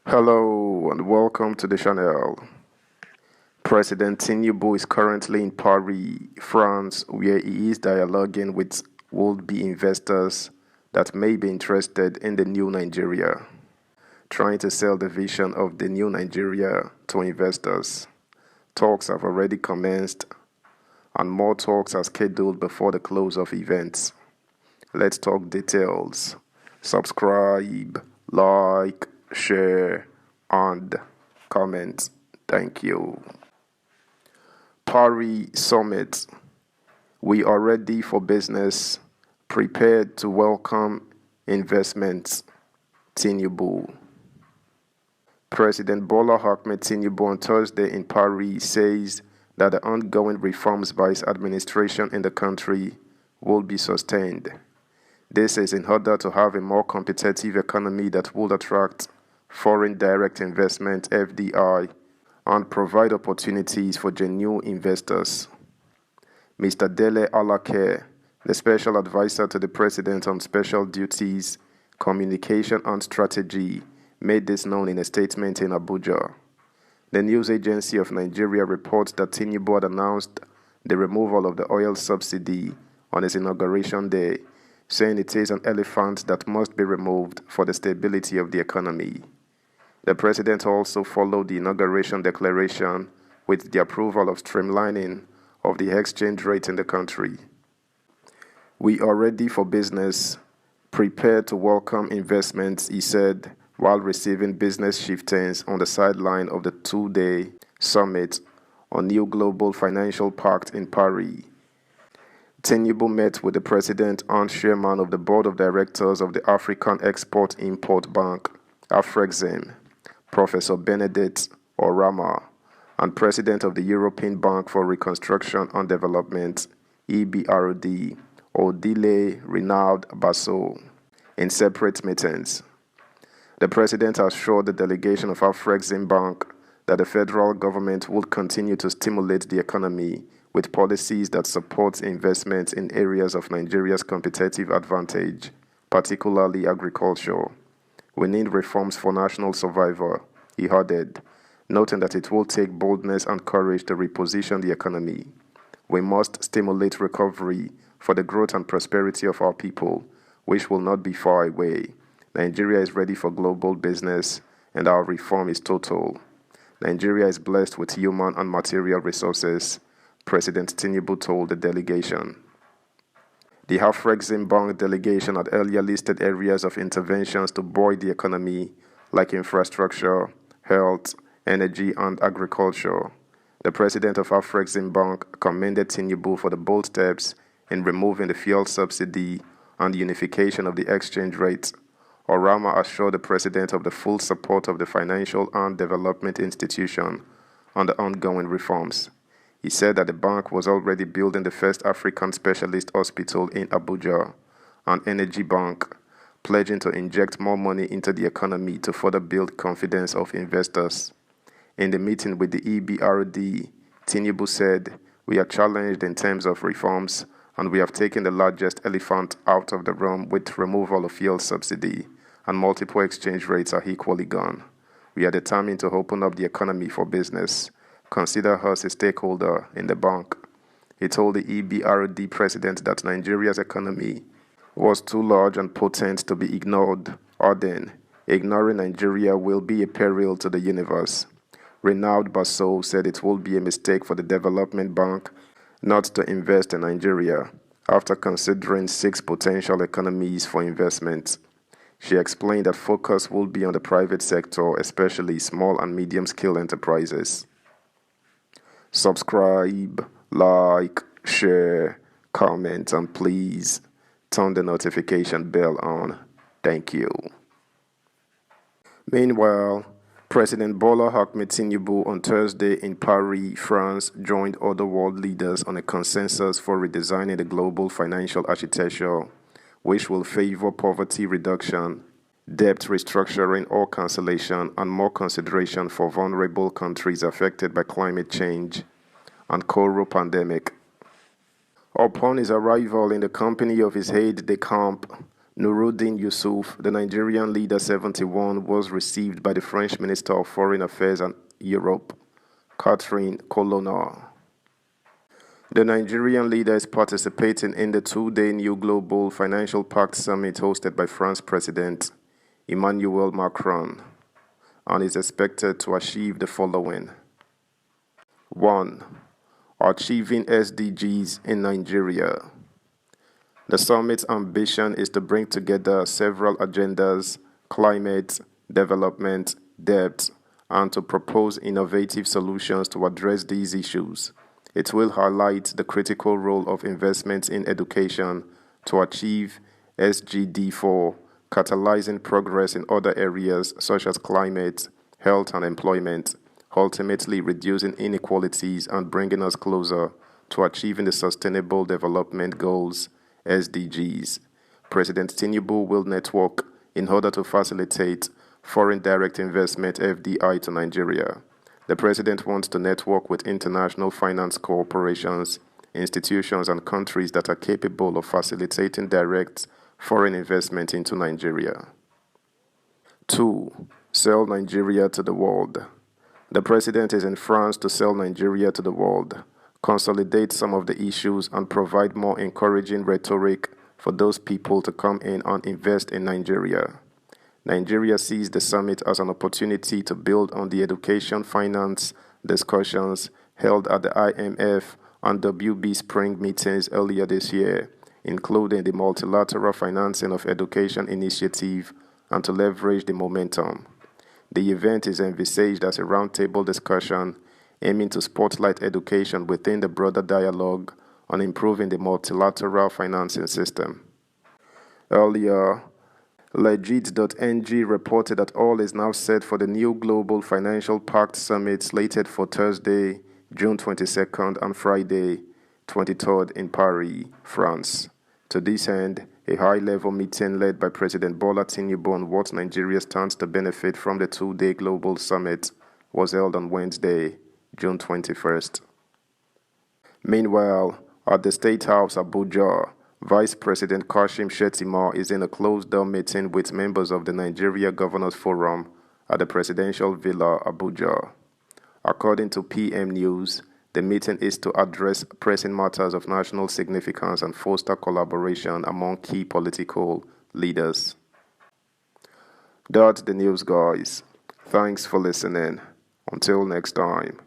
Hello and welcome to the channel. President Tinubu is currently in Paris, France, where he is dialoguing with would-be investors that may be interested in the new Nigeria, trying to sell the vision of the new Nigeria to investors. Talks have already commenced, and more talks are scheduled before the close of events. Let's talk details. Subscribe, like, share, and comment. Thank you. Paris Summit. We are ready for business, prepared to welcome investments. Tinubu. President Bola Ahmed Tinubu on Thursday in Paris says that the ongoing reforms by his administration in the country will be sustained. This is in order to have a more competitive economy that will attract foreign direct investment (FDI) and provide opportunities for genuine investors. Mr. Dele Alake, the special advisor to the president on special duties, communication and strategy, made this known in a statement in Abuja. The news agency of Nigeria reports that Tinubu had announced the removal of the oil subsidy on his inauguration day, saying it is an elephant that must be removed for the stability of the economy. The president also followed the inauguration declaration with the approval of streamlining of the exchange rate in the country. We are ready for business, prepared to welcome investments, he said, while receiving business chieftains on the sideline of the two-day summit on New Global Financial Pact in Paris. Tinubu met with the president and chairman of the board of directors of the African Export-Import Bank, Afrexim, Professor Benedict Orama, and president of the European Bank for Reconstruction and Development, EBRD, Odile Rinald Basso, in separate meetings. The president assured the delegation of Afrexim Bank that the federal government would continue to stimulate the economy with policies that support investment in areas of Nigeria's competitive advantage, particularly agriculture. We need reforms for national survival, he added, noting that it will take boldness and courage to reposition the economy. We must stimulate recovery for the growth and prosperity of our people, which will not be far away. Nigeria is ready for global business, and our reform is total. Nigeria is blessed with human and material resources, President Tinubu told the delegation. The Afrexim Bank delegation had earlier listed areas of interventions to buoy the economy, like infrastructure, health, energy, and agriculture. The president of Afrexim Bank commended Tinubu for the bold steps in removing the fuel subsidy and the unification of the exchange rate. Orama assured the president of the full support of the financial and development institution on the ongoing reforms. He said that the bank was already building the first African specialist hospital in Abuja, an energy bank, pledging to inject more money into the economy to further build confidence of investors. In the meeting with the EBRD, Tinubu said, "We are challenged in terms of reforms, and we have taken the largest elephant out of the room with removal of fuel subsidy, and multiple exchange rates are equally gone. We are determined to open up the economy for business. Consider us a stakeholder in the bank." He told the EBRD president that Nigeria's economy was too large and potent to be ignored, adding, "Ignoring Nigeria will be a peril to the universe." Rinald Basso said it will be a mistake for the development bank not to invest in Nigeria after considering 6 potential economies for investment. She explained that focus will be on the private sector, especially small and medium-scale enterprises. Subscribe, like, share, comment, and please turn the notification bell on. Thank you. Meanwhile, President Bola Ahmed Tinubu on Thursday in Paris, France, joined other world leaders on a consensus for redesigning the global financial architecture, which will favor poverty reduction, debt restructuring or cancellation, and more consideration for vulnerable countries affected by climate change and cholera pandemic. Upon his arrival in the company of his aide-de-camp, Nuruddin Yusuf, the Nigerian leader 71, was received by the French Minister of Foreign Affairs and Europe, Catherine Colonna. The Nigerian leader is participating in the two-day New Global Financial Pact Summit hosted by France President Emmanuel Macron and is expected to achieve the following. 1. Achieving SDGs in Nigeria. The summit's ambition is to bring together several agendas: climate, development, debt, and to propose innovative solutions to address these issues. It will highlight the critical role of investment in education to achieve SGD4, catalyzing progress in other areas such as climate, health, and employment, ultimately reducing inequalities and bringing us closer to achieving the Sustainable Development Goals (SDGs). President Tinubu will network in order to facilitate foreign direct investment (FDI) to Nigeria. The president wants to network with international finance corporations, institutions, and countries that are capable of facilitating direct foreign investment into Nigeria. 2. Sell Nigeria to the world. The president is in France to sell Nigeria to the world, consolidate some of the issues, and provide more encouraging rhetoric for those people to come in and invest in Nigeria. Nigeria sees the summit as an opportunity to build on the education finance discussions held at the IMF and WB Spring meetings earlier this year, including the multilateral financing of education initiative, and to leverage the momentum. The event is envisaged as a roundtable discussion aiming to spotlight education within the broader dialogue on improving the multilateral financing system. Earlier, Legit.ng reported that all is now set for the new Global Financial Pact Summit slated for Thursday, June 22nd and Friday, 23rd in Paris, France. To this end, a high-level meeting led by President Bola Tinubu on what Nigeria stands to benefit from the two-day global summit was held on Wednesday, June 21st. Meanwhile, at the State House, Abuja, Vice President Kashim Shettima is in a closed-door meeting with members of the Nigeria Governors Forum at the Presidential Villa, Abuja. According to PM News, the meeting is to address pressing matters of national significance and foster collaboration among key political leaders. That's the news, guys. Thanks for listening. Until next time.